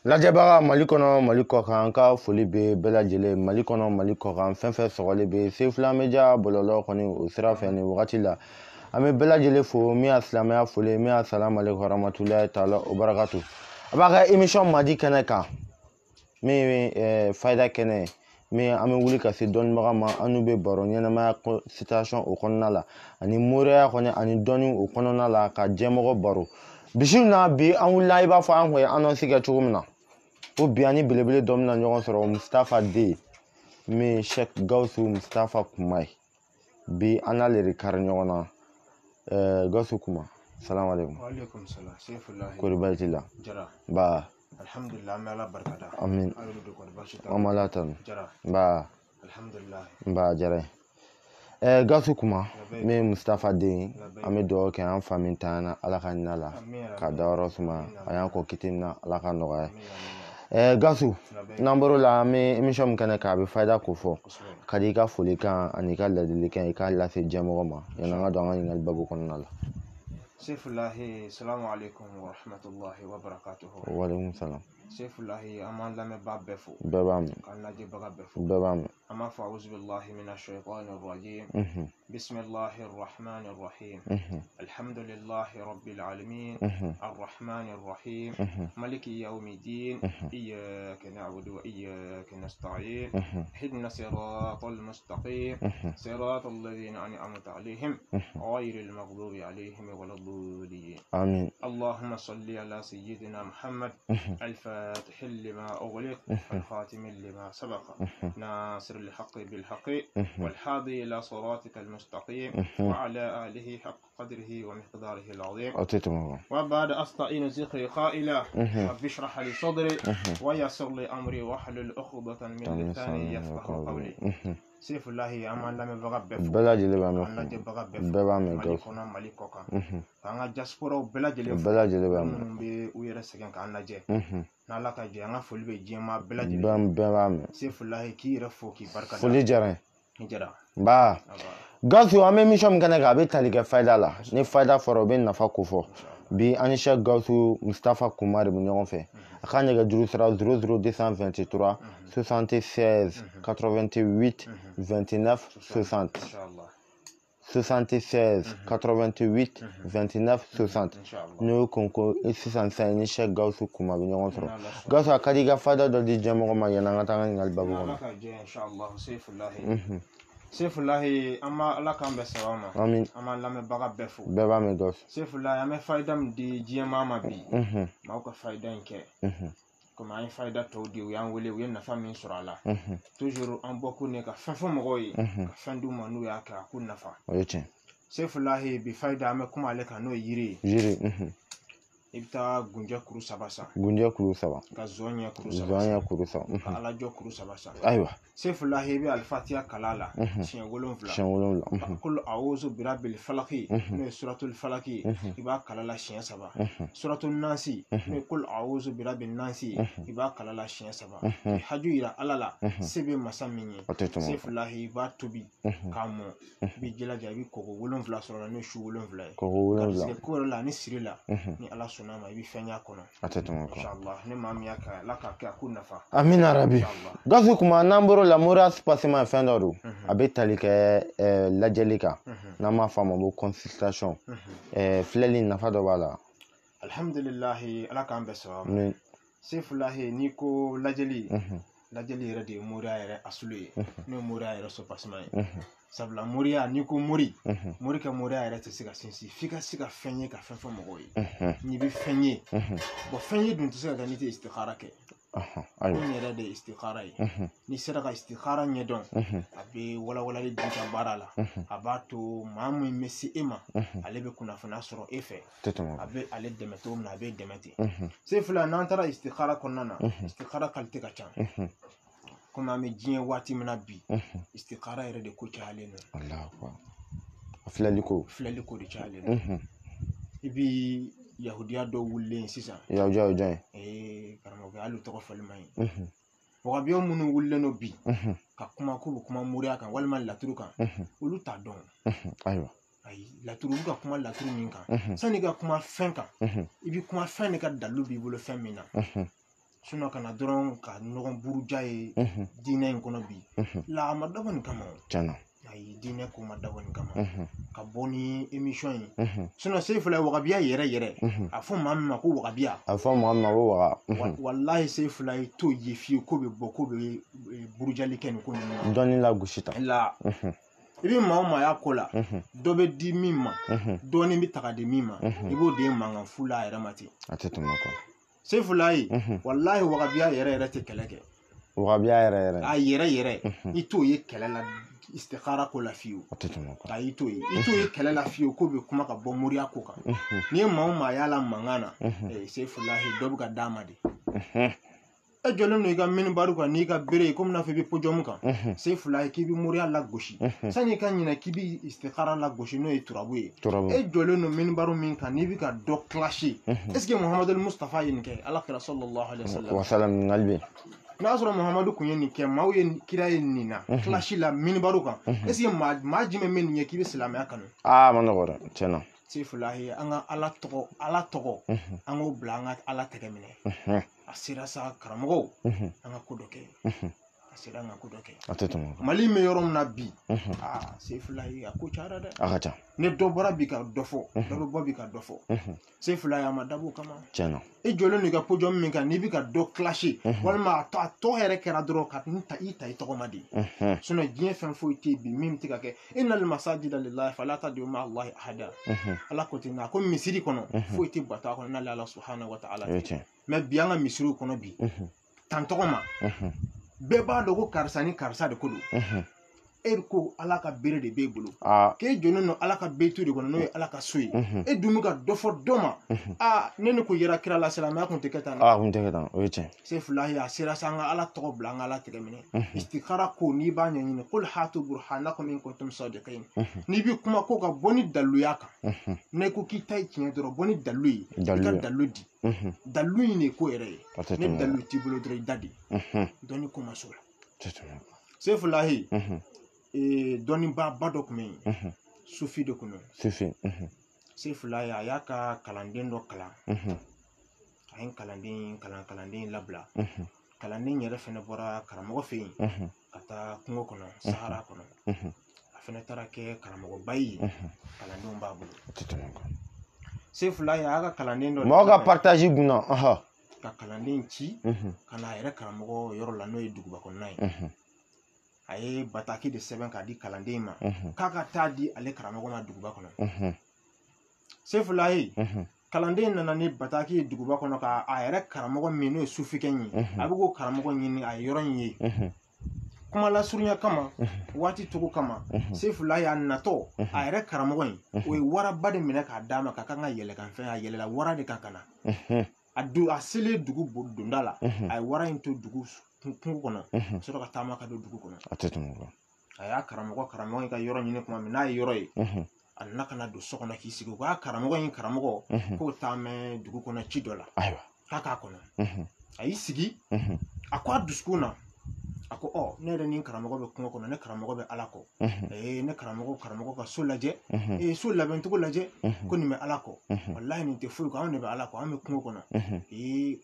Lajɛbaga Mali kɔnɔ Mali kɔkan an ka foli bɛ bɛɛ lajɛlen Mali kɔnɔ Mali kɔkan fɛn fɛn sɔgɔlen bɛ Sefula Media bɔlɔlɔ kɔni o sira fɛ nin wagati la an bɛ bɛɛ lajɛlen fo min y'a silamɛya foli min y'a salamu aleykum warahmatulahi taala o barakatu a b'a ka émission Madi kɛnɛ kan min fayida kɛnɛ min an bɛ wuli ka se dɔnnibaga ma an n'u bɛ baro ɲɛnamaya situation o kɔnɔna la ani moriya kɔni ani dɔnni o kɔnɔna la ka jɛmɔgɔ baro bisi na bi an wulila i b'a fɔ an kun ye annonce kɛ cogo min na ko bi ani belebele dɔ bɛna ɲɔgɔn sɔrɔ Mustafa D min Sheikh Gawusu Mustafa Kumayi bi an n'ale de kari ɲɔgɔn na Gawusu Kuma salamu aleykum. Wa aleykum salam Sefulahi kori baasi t'i la jara ba alhamdulillah an bɛ Ala barikada amin an b'a la tanu jara ba alhamdulillah ba jara Gawusu Kuma min Mustafa D an bɛ dugawu kɛ an fa min tanyana Ala ka hinɛ la ka dayɔrɔ suma a y'an kɔ kiti na Ala ka nɔgɔya Gawusu n'an bɔr'o la an bɛ émission min kɛnɛ kan a bɛ fayida ko fɔ ka di i ka folikan ani i ka ladilikan i k'a lase jɛmɔgɔ ma yanni an ka don an ka ɲininkali babu kɔnɔna la. Sefulahi salamu aleykum wa rahmatullahi wa barakatuhu. Wa aleykum salam. Sefulahi an b'an lamɛnbaga bɛɛ fo bɛɛ b'a mɛn k'an lajɛbaga bɛɛ fo bɛɛ b'a mɛn an b'a fɔ awuzu billahi mina shaytani rajim bismillahi rahmani rahim alhamdulillahi rabbil alamin arrahmani rahim maliki yawmiddin iyyaka na'budu wa iyyaka nasta'in ihdina siratal mustaqim siratal ladzina an'amta alaihim ghayril maghdubi alaihim waladdallin amin. اللهم صل على سيدنا محمد الفاتح لما أغلق الخاتم لما سبق ناصر الحق بالحق والحاضي إلى صراطك المستقيم وعلى آله حق قدره ومقداره العظيم وبعد أستعين ذكري قائلا رب اشرح لي صدري ويسر لي أمري واحلل عقدة من لساني يفقهوا قولي Sefulahi an lamɛnbaga bɛɛ fo bɛɛ lajɛlen b'a mɛn an lajɛbaga bɛɛ bɛɛ b'a mɛn Mali kɔnɔ Mali kɔkan k'an ka diasporaw bɛɛ lajɛlen bɛɛ lajɛlen b'a mɛn minnu bɛ u yɛrɛ sɛgɛn k'an lajɛ n'Ala ka jɛ an ka foli bɛ diɲɛmaa bɛɛ lajɛlen bɛɛ b'a mɛn Sefulahi k'i yɛrɛ fo k'i barika da foli diyara n ye jara ba Gawusu an bɛ émission min kɛnɛ kan a bɛ tali kɛ fayida la ni fayida fɔra o bɛ nafa ko fɔ bi an ni Sheikh Gawusu Mustafa Kuma de bɛ ɲɔgɔn fɛ a ka nɛgɛjuru sira 00223 76 88 29 60 76 88 29 60 n'o konko sisan ni Sheikh Gawusu Kuma bɛ ɲɔgɔn sɔrɔ Gawusu a ka di i ka fayida dɔ di jɛmɔgɔ ma yanni an ka taa an ka ɲininkali babu kɔnɔ. Sefulahi an b'a Ala k'an bɛɛ saba ma amin an b'an lamɛnbaga bɛɛ fo bɛɛ b'a mɛn Gawusu Sefulahi an bɛ fayida min di diɲɛmaa ma bi maaw ka fayida in kɛ komi an ye fayida tɔw di u y'an wele u ye nafa min sɔrɔ a la toujours an bɔkun ne ka fɛn fɔ mɔgɔw ye ka fɛn d'u ma n'u y'a kɛ a k'u nafa o ye tiɲɛ Sefulahi bi fayida an bɛ kuma ale kan n'o ye yiri yiri i bɛ taa gunjɛ kuru saba san gunjɛ kuru saba ka zɔn ɲɛ kuru saba ka alajɔ kuru saba san ayiwa Sefulahi i bɛ alifatiya kala la siɲɛ 7 kul a'uzu birabbil falaki n'o ye suratul falaki i b'a kala la siɲɛ 3 suratul nasi n'o ye kul a'uzu birabbin nasi i b'a kala la siɲɛ 3 haju yira Ala la se bɛ masa min ye Sefulahi i b'a tobi k'a mɔn i b'i jilaja i bɛ kɔgɔ 7 sɔrɔ la n'o ye su 7 ye kɔgɔ 7 ko yɛrɛ la ni siri la ni Ala sɔnna ma i bɛ fɛn y'a kɔnɔ inshallah ne maa min y'a kɛ Ala k'a kɛ a k'u nafa amina rabi Gawusu Kuma n'an bɔr'o la moriya passement fɛn dɔ don a bɛ tali kɛ lajɛli kan n'an b'a fɔ a ma ko consultation filɛli nafa dɔ b'a la alhamdulilahi Ala k'an bɛɛ saba Sefulahi n'i ko lajɛli yɛrɛ de ye moriya yɛrɛ asulu ye n'o ye moriya yɛrɛ sopassement ye sabula moriya n'i ko mori ka moriya yɛrɛ tɛ se ka sinsin f'i ka se ka fɛn ye ka fɛn fɔ mɔgɔw ye n'i bɛ fɛn ye fɛn ye dun tɛ se ka kɛ n'i tɛ istikhara kɛ ko nin yɛrɛ de ye istikhara ye n'i sera ka istikhara ɲɛdɔn a bɛ walawalali di ka baara la a b'a to maa min bɛ se e ma ale bɛ kunnafoniya sɔrɔ e fɛ a bɛ ale dɛmɛ cogo min na a bɛ dɛmɛ ten Sefulahi n'an taara istikhara kɔnɔna na istikhara qualité ka ca komi an bɛ diɲɛ waati min na bi istikhara yɛrɛ de ko cayalen don filɛli ko de cayalen don i bi yahudiya dɔw wulilen sisan yahudiya o jɔn ye karamɔgɔ hali tɔgɔ fɔli man ɲi wagabiya minnu wulilen don bi ka kuma k'u bɛ kuma moriya kan walima laturu kan olu t'a dɔn ayiwa ayi laturu olu ka kuma laturu min kan sanni ka kuma fɛn kan i bi kuma fɛn de ka dalu b'i bolo fɛn min na Sinon kana dɔrɔn ka ɲɔgɔn buruja ye diinɛ in kɔnɔ bi la a ma dabɔ nin kama tiɲɛna ayi diinɛ ko ma dabɔ nin kama ka bɔ ni émission in sinon Seyifu Lahi wagabiya yɛrɛ a fɔ maa min ma ko wagabiya a fɔ maa min ma ko waga wallahi Seyifu Lahi t'o ye fiyewu ko bɛ bɔ ko bɛ burujali kɛ nin ko ninnu na dɔnni la gosi ta la i bɛ maa o maa y'a ko la dɔ bɛ di min ma dɔɔnin bɛ taga di min ma i b'o de mankan fu la a yɛrɛ ma ten a tɛ tɛmɛ o kan Seyifu Lahi wallahi wagabiya yɛrɛ tɛ kɛlɛ kɛ wagabiya yɛrɛ a yɛrɛ i t'o ye kɛlɛ la istikhara ko la fiyewu a tɛ tɛmɛ o kan i t'o ye kɛlɛ la fiyewu ko bɛ kuma ka bɔ moriya ko kan n'i ye maa o maa y'a la mankan na Seyifu Lahi dɔ bɛ ka d'a ma de e jɔlen do i ka minibaru kan n'i ka bere komi n'a fɔ i bɛ podium kan Seyifu Lahi k'i bɛ moriya lagosi sani i ka ɲinɛ k'i bɛ istikhara lagosi n'o ye turabu ye e jɔlen do minibaru min kan n'i bɛ ka dɔ clasher est ce que Muhamadu Mustafa ye nin kɛ Alakira sallallahu alaihi wa sallam ŋalibe n'a sɔrɔ Muhamadu kun ye nin kɛ maaw ye kira ye nin na clash la minibaru kan est ce que maa jumɛn bɛ nin ye k'i bɛ silamɛya kanu ma nɔgɔ dɛ tiɲɛna Seyifu Lahi an ka ala tɔgɔ an k'o bila an ka ala tɛgɛ minɛ a sera sa karamɔgɔw an ka ko dɔ kɛ a sera an ka ko dɔ kɛ a tɛ tɛmɛ o kan Mali bɛ yɔrɔ min na bi Seyifu Lahi a ko cayara dɛ a ka ca ni dɔ bɔra bi ka dɔ fɔ dɔ bɛ bɔ bi ka dɔ fɔ Seyifu Lahi a ma dabɔ o kama tiɲɛna i jɔlen do i ka podium min kan n'i bɛ ka dɔ clasher walima a tɔ yɛrɛ kɛra dɔrɔn ka i ta i tɔgɔ ma de sinon diɲɛ fɛn foyi tɛ yen bi min bɛ se ka kɛ innal masajida lillahi fala tad'u ma'a Allahi ahada ala ko ten a ko misiri kɔnɔ foyi tɛ bato a kɔnɔ n'ale ala subhanahu wa ta'ala mais bi an ka misiriw kɔnɔ bi tan tɔgɔ ma bɛɛ b'a dɔn ko karisa ni karisa de ko don e ko ala ka bere de b'e bolo k'e jɔlen do ala ka betu de kɔnɔ n'o ye ala ka so ye e dun bɛ ka dɔ fɔ dɔ ma ne ni ko yera kira la silamɛya kun tɛ kɛ tan kun tɛ kɛ tan o ye tiɲɛ Seyifu Lahi a sera sa an ka ala tɔgɔ bila an ka ala tɛgɛ minɛ istikhara ko n'i b'a ɲɛɲini qul hatu burhanakum in kuntum sadiqin n'i bɛ kuma ko ka bɔ ni daluya kan ne ko k'i ta ye tiɲɛ dɔrɔn bɔ ni dalu ye i ka dalu di dalu in de ko yɛrɛ ye ne dalu t'i bolo dɔrɔn i da di dɔnni ko ma s'o la Seyifu Lahi dɔnniba dɔ tun bɛ yen sufi de kun don Seyifu Lahi a y'a ka kalanden dɔ kalan a ye kalanden labila kalanden yɛrɛ fɛnɛ bɔra karamɔgɔ fɛ yen ka taa kungo kɔnɔ sahara kɔnɔ a fɛnɛ taara kɛ karamɔgɔba ye kalandenw b'a bolo Seyifu Lahi a y'a ka kalanden dɔ mɔgɔ ka partage gunna ka kalanden ci ka na a yɛrɛ karamɔgɔ yɔrɔ la n'o ye duguba kɔnɔna ye a ye bataki de sɛbɛn k'a di kalanden ma k'a ka taa di ale karamɔgɔ ma duguba kɔnɔ Seyifu Lahi kalanden nana ni bataki ye duguba kɔnɔ ka a yɛrɛ karamɔgɔ min n'o ye sufikɛ ye a bɛ k'o karamɔgɔ ɲini a ye yɔrɔ in ye kuma lasurunya kama waati togo kama Seyifu Lahi a natɔ a yɛrɛ karamɔgɔ in o ye waraba de minɛ k'a d'a ma ka kan ka yɛlɛkanfɛn a yɛlɛla wara de kan ka na a selen dugu donda la a ye wara in to dugu kungo kɔnɔ sɔrɔ ka taama ka don dugu kɔnɔ a y'a karamɔgɔ in ka yɔrɔ ɲini kuma min n'a ye yɔrɔ ye a nana ka na don so kɔnɔ k'i sigi u k'a karamɔgɔ k'o taa mɛn dugu kɔnɔ ci dɔ la k'a k'a kɔnɔ a y'i sigi a ko a dusukun na a ko ne yɛrɛ ni karamɔgɔ bɛ kungo kɔnɔ ne karamɔgɔ bɛ ala kɔ ne karamɔgɔ ka so lajɛ so labɛn cogo lajɛ ko nin bɛ ala kɔ walahi nin tɛ foyi kɔ anw de bɛ ala kɔ an bɛ kungo kɔnɔ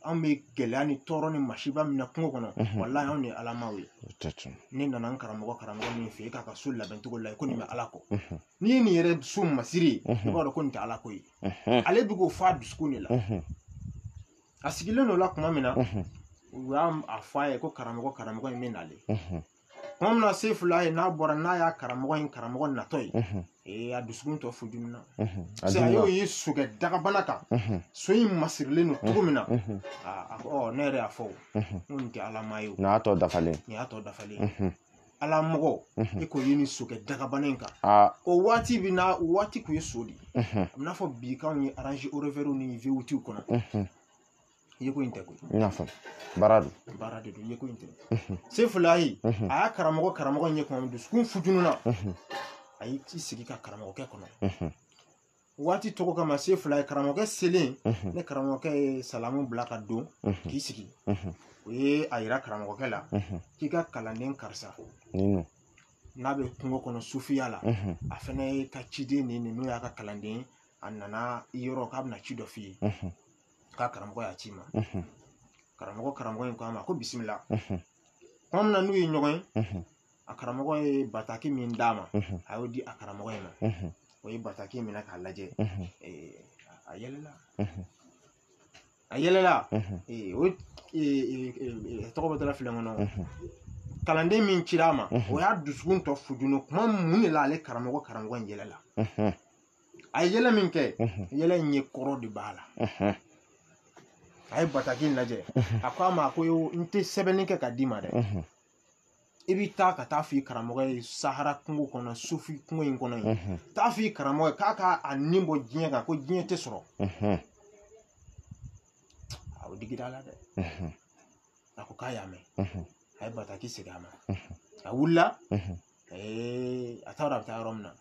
anw bɛ gɛlɛya ni tɔɔrɔ ni masiba min na kungo kɔnɔ walahi anw de ye alamaw ye ne nana n karamɔgɔ min fɛ k'a ka so labɛn cogo lajɛ ko nin bɛ ala kɔ n'i ye nin yɛrɛ so masiri ye i b'a dɔn ko nin tɛ ala ko ye ale bɛ k'o fɔ a dusukun de la a sigilen do la kuma min na u y'a fɔ a ye ko karamɔgɔ in bɛ nale kuma min na Seyifu Lahi n'a bɔra n'a y'a karamɔgɔ natɔ ye a dusukun tɔ fudunna parce que a y'o ye sokɛ dagabana kan so in masirilen do cogo min na a ko ne yɛrɛ y'a fɔ ko nin tɛ alama ye o nin y'a tɔ dafalen alamɔgɔ e k'o ye nin sokɛ dagabana in kan o waati kun ye so de a bɛ n'a fɔ bi k'anw ye range rover ni V8 kɔnɔ i ye ko in tɛ koyi n y'a faamu baara de don i ye ko in tɛ Seyifu Lahi a y'a karamɔgɔ in ye kuma min dusukun futununa a y'i sigi ka karamɔgɔkɛ kɔnɔ waati tɔgɔ kama Seyifu Lahi karamɔgɔkɛ selen ne karamɔgɔkɛ ye salamu bila ka don k'i sigi o ye a yira karamɔgɔkɛ la k'i ka kalanden karisa n'a bɛ kungo kɔnɔ sufiya la a fɛnɛ ye ka ciden nin n'o y'a ka kalanden a nana i yɔrɔ k'a bɛna ci dɔ f'i ye k'a karamɔgɔ y'a ci ma karamɔgɔ in ko a ma ko bisimila kuma min na n'u ye ɲɔgɔn ye a karamɔgɔ ye bataki min d'a ma a y'o di a karamɔgɔ in ma o ye bataki minɛ k'a lajɛ a yɛlɛla o tɔgɔ bɛ dala filɛ kɔnɔ kalanden min cira a ma o y'a dusukun tɔ fujunu kuma mun de la ale karamɔgɔ in yɛlɛla a ye yɛlɛ min kɛ yɛlɛ in ye kɔrɔ de b'a la a ye bataki in lajɛ a ko a ma ko n tɛ sɛbɛnni kɛ ka d'i ma dɛ i bɛ taa ka taa f'i karamɔgɔ ye sahara kungo kɔnɔ sufi kungo in kɔnɔ yen taa f'i karamɔgɔ ye k'a k'a nin bɔ diɲɛ kan ko diɲɛ tɛ sɔrɔ a o digira a la dɛ a ko k'a y'a mɛn a ye bataki segin a ma a wulila a t'a dɔn a bɛ taa yɔrɔ min na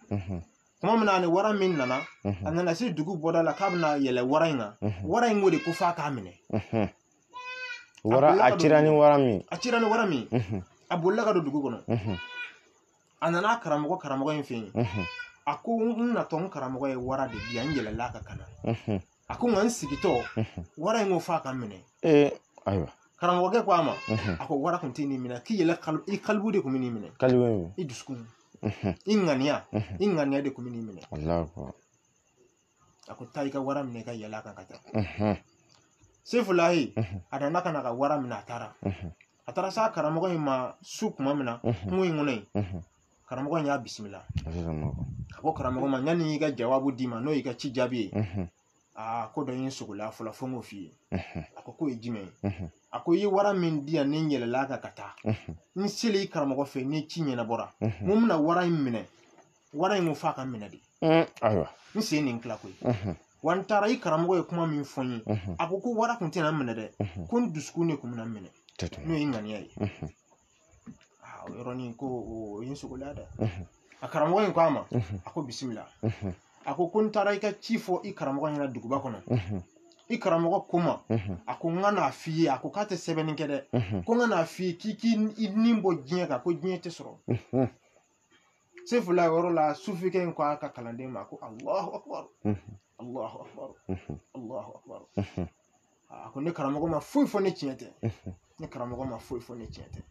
kuma min na ni wara min nana a nana se dugu bɔda la k'a bɛna yɛlɛ wara in kan wara in ko de ko f'a k'a minɛ a cira ni wara min a bolila ka don dugu kɔnɔ a nana karamɔgɔ in fɛ yen a ko n natɔ n karamɔgɔ ye wara de bi n yɛlɛla ka kana a ko nka n sigitɔ wara in ko f'a ka minɛ ayiwa karamɔgɔkɛ ko a ma a ko wara tun tɛ nin minɛ k'i yɛlɛ i kalibu de tun bɛ nin minɛ i dusukun i ŋaniya de tun bɛ nin minɛ a ko taa i ka wara minɛ i ka yɛlɛ a kan ka taa sefulahi a nana ka na ka wara minɛ a taara s'a karamɔgɔ in ma su tuma min na kungo in kɔnɔ yen karamɔgɔ in y'a bisimila a ko karamɔgɔ ma yanni y'i ka jawabu d'i ma n'o y'i ka ci jaabi ye ko dɔ ye n sogola fɔlɔ fo n k'o f'i ye a ko k'o ye jumɛn ye a ko i ye wara min di yan ni n yɛlɛla kan ka taa n selen i karamɔgɔ fɛ ni ci ɲɛnabɔra n ko n bɛna wara in minɛ wara in ko f'a ka minɛ de n sen nin tila koyi wa n taara i karamɔgɔ ye kuma min fɔ n ye a ko wara tun tɛna n minɛ dɛ ko n dusukun de tun bɛna n minɛ n'o ye ŋaniya ye o yɔrɔnin ko o ye n sogola dɛ a karamɔgɔ in ko a ma a ko bisimila a ko n taara i ka ci fɔ i karamɔgɔ ɲɛna duguba kɔnɔ i karamɔgɔ ko ma a ko n ka n'a f'i ye a ko k'a tɛ sɛbɛnni kɛ dɛ ko n ka n'a f'i ye k'i nin bɔ diɲɛ kan ko diɲɛ tɛ sɔrɔ sefula yɔrɔ la sufikɛ in ko a ka kalanden ma ko Allahu akbar Allahu akbar Allahu akbar a ko ne karamɔgɔ ma foyi fɔ ne tiɲɛ tɛ ne karamɔgɔ ma foyi fɔ ne tiɲɛ tɛ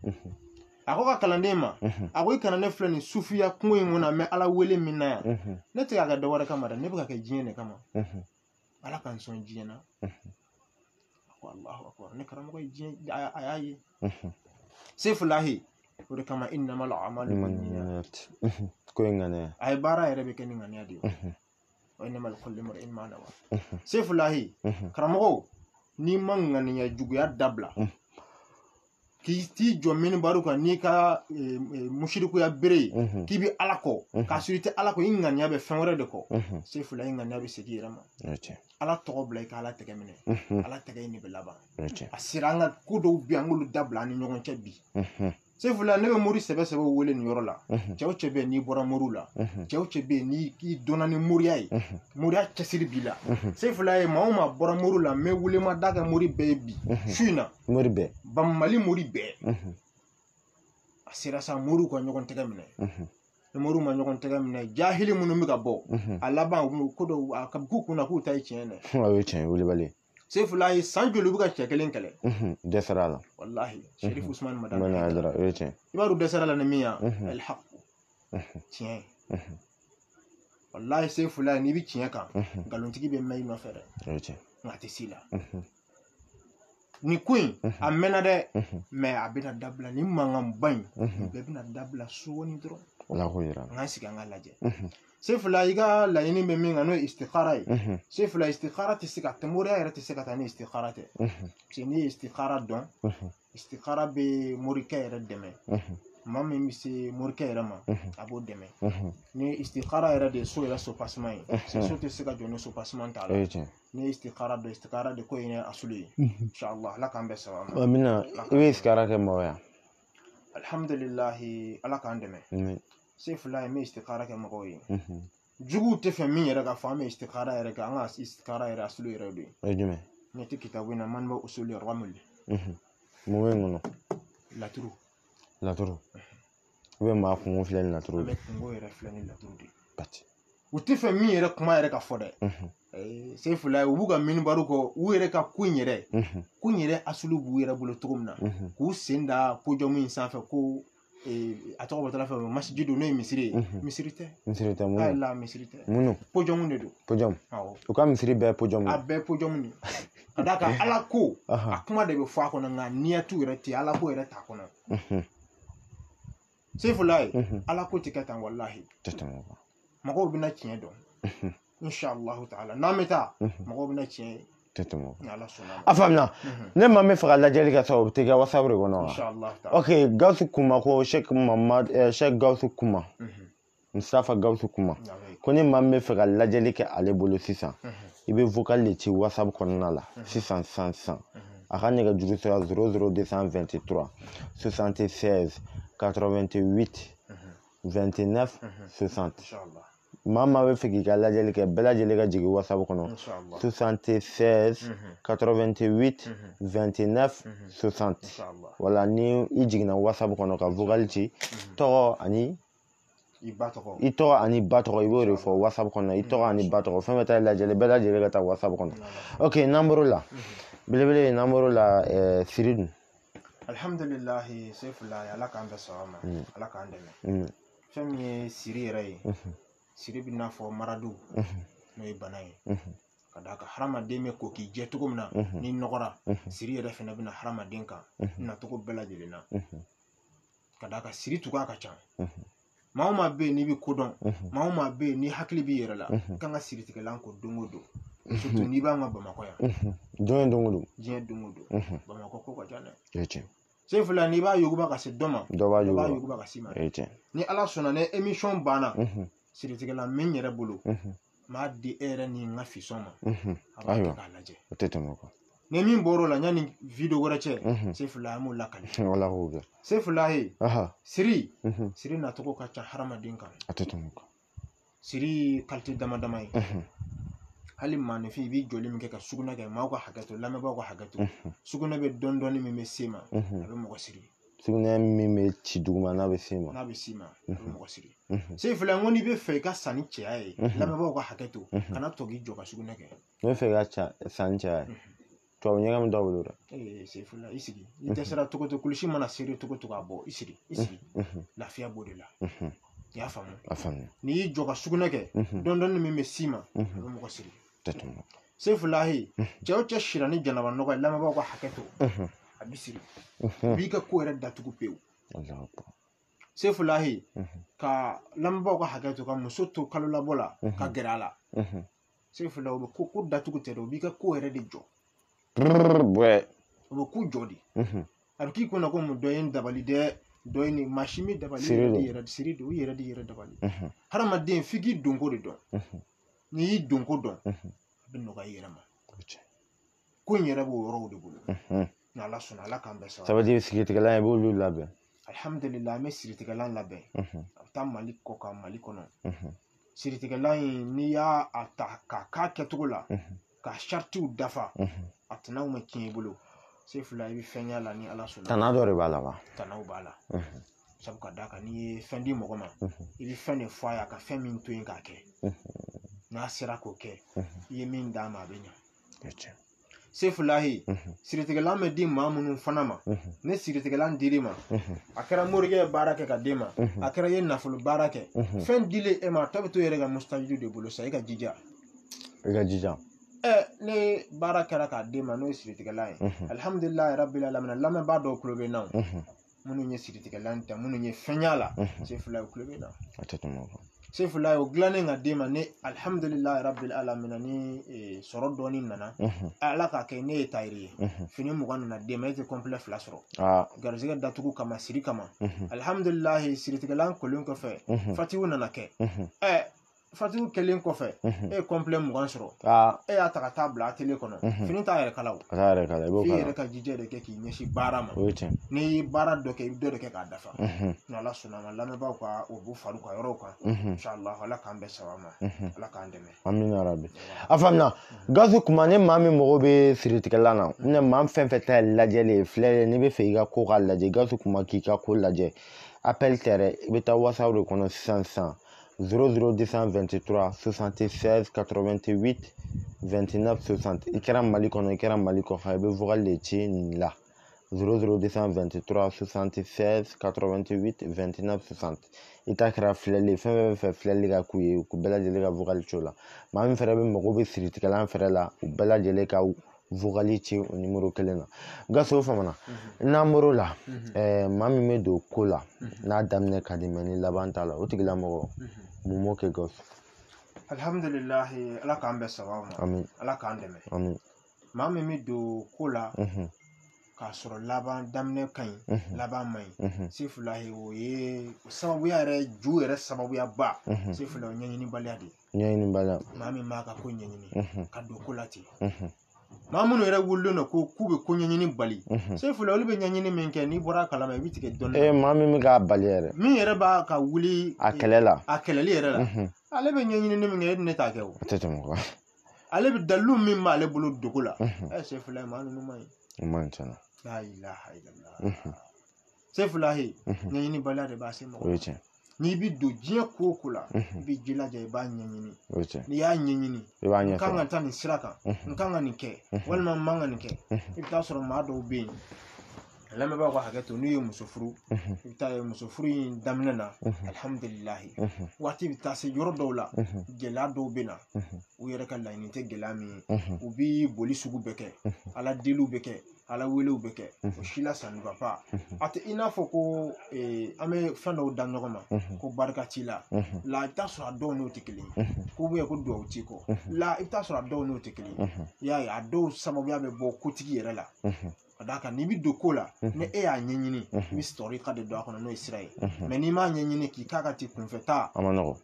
a ko ka kalanden ma a ko i kana ne filɛ nin sufiya kungo in kɔnɔ mɛ ala wele min na yan ne tɛ k'a kɛ dɔ wɛrɛ kama dɛ ne bɛ ka kɛ diɲɛ de kama ala ka n sɔn diɲɛ na a ko Allahu akbar ne karamɔgɔ ye diɲɛ a y'a ye sefulahi o de kama innamal a'malu binniyat ko in ŋaniya a ye baara yɛrɛ bɛ kɛ ni ŋaniya de ye wa innamal kulli imri'in ma nawa sefulahi karamɔgɔ n'i ma ŋaniya juguya dabila k'i jɔ minibaru kan n'i ka musirikuya bere ye k'i bɛ ala kɔ k'a sɔrɔ i tɛ ala kɔ i ŋaniya bɛ fɛn wɛrɛ de kɔ sefula i ŋaniya bɛ segin i yɛrɛ ma ala tɔgɔ bila i ka ala tɛgɛ minɛ ala tɛgɛ in de bɛ laban a sera an ka ko dɔw bɛ an k'olu dabila an ni ɲɔgɔn cɛ bi sefula ne bɛ mori sɛbɛ sɛbɛ wele nin yɔrɔ la cɛ o cɛ bɛ yen n'i bɔra moriw la cɛ o cɛ bɛ yen n'i donna ni moriya ye moriya cɛsiri b'i la sefula ye maa o maa bɔra moriw la n bɛ welema da kɛ mori bɛɛ ye bi su in na mori bɛɛ Mali mori bɛɛ a sera sa moriw ka ɲɔgɔn tɛgɛ minɛ ni moriw ma ɲɔgɔn tɛgɛ minɛ jahili minnu bɛ ka bɔ a laban ko dɔw a ka k'u kunna k'u ta ye tiɲɛ dɛ o ye tiɲɛ welebali sefula ye san joli u bɛ ka cɛ kelen kɛlɛ dɛsɛra la walahi Sherif Usman Madani o ye tiɲɛ i b'a dɔn dɛsɛra la ni min ya alhaq tiɲɛ walahi sefula n'i bɛ tiɲɛ kan nkalonitigi bɛ mɛn i nɔfɛ dɛ nka a tɛ s'i la nin ko in a mɛnna dɛ mɛ a bɛna dabila ni mankanba in bɛɛ bɛna dabila sɔɔni dɔrɔn n ka sigi an ka lajɛ sefula i ka laɲini bɛ min kan n'o ye istikhara ye sefula istikhara tɛ se ka tɛ moriya yɛrɛ tɛ se ka taa ni istikhara tɛ parce que n'i ye istikhara dɔn istikhara bɛ morikɛ yɛrɛ dɛmɛ maa min bɛ se morikɛ yɛrɛ ma a b'o dɛmɛ ni istikhara yɛrɛ de ye so yɛrɛ sopasiman ye so tɛ se ka jɔ ni sopasiman t'a la ni istikhara dɔn istikhara de ko in ye asulu ye inshallah ala k'an bɛɛ saba ma amina i bɛ istikhara kɛ mɔgɔ ya alhamdulilahi ala k'an dɛmɛ sefula ye n bɛ istikhara kɛ mɔgɔw ye juguw tɛ fɛ min yɛrɛ ka fɔ an bɛ istikhara yɛrɛ kɛ an ka istikhara yɛrɛ asulu yɛrɛ de ye o ye jumɛn ne tɛ kitabu in na man bɛ usuli ramuli mun bɛ n kɔnɔ laturu u bɛ maa kungo filɛ ni laturu an bɛ kungo yɛrɛ filɛ ni laturu de bati u tɛ fɛ min yɛrɛ kuma yɛrɛ ka fɔ dɛ Sefula u b'u ka minibaru kɔ u yɛrɛ ka ko in yɛrɛ ko in yɛrɛ asulu b'u yɛrɛ bolo cogo min na k'u sen da podium in sanfɛ ko a tɔgɔ bɔtɔla fɛ masijidu n'o ye misiri ye misiri tɛ mun la misiri tɛ mun podium de don podium u ka misiri bɛɛ podium a bɛɛ podium de ka d'a kan ala ko a kuma de bɛ fɔ a kɔnɔ nka niyatu yɛrɛ tɛ ala ko yɛrɛ t'a kɔnɔ Sefula ye ala ko tɛ kɛ tan walahi mɔgɔw bɛna tiɲɛ dɔn inshallah ta'ala n'an bɛ taa mɔgɔw bɛna tiɲɛ a faamuna ne ma bɛ fɛ ka lajɛli kɛ sa o bɛ tɛ kɛ wasabu de kɔnɔ wa ok Gawusu Kuma ko Sheikh Gawusu Kuma Mustafa Gawusu Kuma ko ni maa min bɛ fɛ ka lajɛli kɛ ale bolo sisan i bɛ vocal de ci wasabu kɔnɔna la sisan a ka nɛgɛjuru sira 00223 76 88 29 60 maa bɛ fɛ k'i ka lajɛli kɛ bɛɛ lajɛlen ka jigin wasabu kɔnɔ 76 88 29 60 wala ni i jiginna wasabu kɔnɔ ka vocal ci tɔgɔ ani i tɔgɔ ani ba tɔgɔ i b'o de fɔ wasabu kɔnɔ i tɔgɔ ani ba tɔgɔ fɛn bɛ taa lajɛli bɛɛ lajɛlen ka taa wasabu kɔnɔ ok n'an la belebele n'an la siri dun alhamdulillah Sefula ala k'an bɛɛ sɔrɔ ma ala k'an dɛmɛ fɛn min ye siri yɛrɛ ye siri bɛ n'a fɔ maradu n'o ye bana ye ka d'a kan hadamaden bɛ ko k'i jɛ cogo min na ni nɔgɔra siri yɛrɛ fana bɛna hadamaden kan nacogo bɛɛ lajɛlen na ka d'a kan siri cogoya ka ca maa o maa bɛ yen n'i bɛ kodɔn maa o maa bɛ yen ni hakili b'i yɛrɛ la kan ka siritigɛlan ko don o don surtout n'i b'an ka Bamakɔ yan diɲɛ don o don Bamakɔ ko ka ca dɛ Sefula n'i b'a yuguba ka se dɔ ma dɔ b'a yuguba ka s'i ma ni ala sɔnna ni émission banna siritigɛlan min yɛrɛ bolo m'a di e yɛrɛ ni n ka fisɔn ma a b'a kɛ k'a lajɛ o tɛ tɛmɛ o kan ni min bɔr'o la yanni video wɛrɛ cɛ Sefula an b'o lakali Sefula ye siri nacogo ka ca hadamaden kan a tɛ tɛmɛ o kan siri qualité dama dama ye hali maanifin i b'i jɔli min kɛ ka sugunɛ kɛ maaw ka hakɛ to lamɛnbaaw ka hakɛ to sugunɛ bɛ dɔɔni min bɛ se ma a bɛ mɔgɔ siri sugunɛ min bɛ ci duguma n'a bɛ se ma a bɛ mɔgɔ siri Sefula n ko n'i bɛ fɛ i ka sanni cɛya ye lamɛnbaaw ka hakɛ to kana to k'i jɔ ka sugunɛ kɛ ne bɛ fɛ i ka sanni cɛya ye tubabu ɲɛgɛn min t'aw bolo dɛ Sefula i sigi i dɛsɛra cogo to kulusi mana seri cogo to k'a bɔ i sigi lafiya b'o de la i y'a faamu n'i y'i jɔ ka sugunɛ kɛ dɔɔni min bɛ s'i ma a bɛ mɔgɔ siri Sefula cɛ o cɛ sira ni janaba nɔgɔ ye lamɛnbaaw ka hakɛ to a bɛ siri u b'i ka ko yɛrɛ datugu pewu Sefula ka lamɛnbaaw ka hakɛ to ka muso to kalo labɔ la ka gɛrɛ a la Sefula u bɛ ko datugu tɛ dɛ u b'i ka ko yɛrɛ de jɔ u bɛ ko jɔ de a bɛ k'i kɔnɔ ko mun dɔ ye n dabali dɛ dɔ ye nin mansin bɛ dabali siri de u yɛrɛ de yɛrɛ dabali hadamaden f'i k'i donko de dɔn n'i y'i donko dɔn a bɛ nɔgɔya i yɛrɛ ma ko in yɛrɛ b'o yɔrɔw de bolo ni ala sɔnna ala k'an bɛɛ sɔrɔ sabati siritigɛlan i b'olu labɛn alhamdulillah an bɛ siritigɛlan labɛn a bɛ taa Mali kɔ kan Mali kɔnɔ siritigɛlan in n'i y'a ta k'a k'a kɛcogo la ka saritiw dafa a tɛnaw ma tiɲɛ i bolo Sefula i bɛ fɛn y'a la ni ala sɔnna tana dɔ de b'a la wa tanaw b'a la sabu ka d'a kan n'i ye fɛn di mɔgɔ ma i bɛ fɛn de fɔ a ye a ka fɛn min to yen k'a kɛ n'a sera k'o kɛ i ye min d'a ma a bɛ ɲɛ Sefula siritigɛlan bɛ di maa minnu fana ma ne siritigɛlan dir'i ma a kɛra morikɛ ye baara kɛ ka d'e ma a kɛra i ye nafolo baara kɛ fɛn dilen e ma a tɔ bɛ to yɛrɛ ka mustajidu de bolo sa i ka jija ne baara kɛra k'a d'e ma n'o ye siritigɛlan ye alhamdulilahi rabbil alamin lamɛnbaa dɔw tulo bɛ n na minnu ye siritigɛlan ta minnu ye fɛn y'a la Sefula tulo bɛ n na Sefula o dilannen ka d'e ma ne alhamdulilahi rabbil alamin ni sɔrɔ dɔɔni nana ala k'a kɛ ne ye tayiri ye fini 20 nana d'e ma e tɛ complet 2 sɔrɔ garizɛgɛ datugu kama siri kama alhamdulilahi siritigɛlan kolen kɔfɛ fatihu nana kɛ fatihu kɛlen kɔfɛ e ye complet 20 sɔrɔ e y'a ta ka taa bila atelier kɔnɔ fini t'a yɛrɛ kala o f'i yɛrɛ ka jija de kɛ k'i ɲɛsin baara ma n'i ye baara dɔ kɛ i bɛ dɔ de kɛ k'a dafa ni ala sɔnna ma lamɛnbaaw ka o b'u fari u ka yɔrɔw kan inshallah ala k'an bɛɛ saba ma ala k'an dɛmɛ amina rabi a faamuna Gawusu Kuma ni maa min mago bɛ siritigɛlan na ne maa fɛn fɛn ta ye lajɛli ye filɛ n'i bɛ fɛ i ka ko k'a lajɛ Gawusu Kuma k'i ka ko lajɛ appel tɛ dɛ i bɛ taa WhatsApp de kɔnɔ sisan 00223 76 88 29 60 i kɛra Mali kɔnɔ i kɛra Mali kɔ kan i bɛ vocal de ci nin la 00223 76 88 29 60 i ta kɛra filɛli fɛn fɛn filɛli ka k'u ye k'u bɛɛ lajɛlen ka vocal ci o la maa min fɛnɛ bɛ mago bɛ siritigɛlan fɛnɛ la u bɛɛ lajɛlen ka vocal ci o numéro kelen na gaso famana n'an bɔr'o la maa min bɛ don ko la n'a daminɛ ka di mɛ ni laban t'a la o tigilamɔgɔ mun m'o kɛ gaso alhamdulilahi ala k'an bɛɛ sababu ma amin ala k'an dɛmɛ amin maa min bɛ don ko la k'a sɔrɔ laban daminɛ ka ɲi laban man ɲi sefulahi o ye sababuya yɛrɛ ju yɛrɛ sababuya ba sefula o ɲɛɲinibaliya de ɲɛɲinibaliya maa min b'a ka ko ɲɛɲini ka don ko la ten maa minnu yɛrɛ wulilen don ko k'u bɛ ko ɲɛɲini bali sefula olu bɛ ɲɛɲini min kɛ n'i bɔra a kalama i bɛ tigɛ dɔɔnin maa min bɛ k'a bali yɛrɛ min yɛrɛ b'a ka wuli a kɛlɛ la a kɛlɛli yɛrɛ la ale bɛ ɲɛɲini min kɛ e ne t'a kɛ o tɛ tɛmɛ kɔ ale bɛ dalilu min b'ale bolo dogo la sefula maa ninnu man ɲi o man ɲi tiɲɛna la ilaha illallah sefulahi ɲɛɲinibaliya de b'a se mɔgɔ o ye tiɲɛ n'i bɛ don diɲɛ ko o ko la i bɛ jilaja i b'a ɲɛɲini o ye tiɲɛ n'i y'a ɲɛɲini i b'a n ɲɛfɔ kan ka taa nin sira kan n kan ka nin kɛ walima n man ka nin kɛ i bɛ taa sɔrɔ maa dɔw bɛ yen lamɛnbaaw ka hakɛ to n'u ye muso furu i bɛ taa ye muso furu in daminɛ na alhamdulilahi waati bɛ taa se yɔrɔ dɔw la gɛlɛya dɔw bɛ na u yɛrɛ ka laɲini tɛ gɛlɛya min ye u bɛ boli sugu bɛɛ kɛ ala deliw bɛ kɛ ala welew bɛ kɛ o si la sanuba pa a tɛ i n'a fɔ ko an bɛ fɛn dɔw da ɲɔgɔn ma ko barika ci la la i bɛ taa sɔrɔ a dɔw n'o tɛ kelen ye ko bɛ ko duwawu ci kɔ la i bɛ taa sɔrɔ a dɔw n'o tɛ kelen ye i y'a ye a dɔw sababuya bɛ bɔ kotigi yɛrɛ la ka d'a kan n'i bɛ don ko la ni e y'a ɲɛɲini i bɛ sɔrɔ i ka de don a kɔnɔ n'o ye sira ye mɛ n'i m'a ɲɛɲini k'i k'a ka ti kunfɛ taa a ma nɔgɔ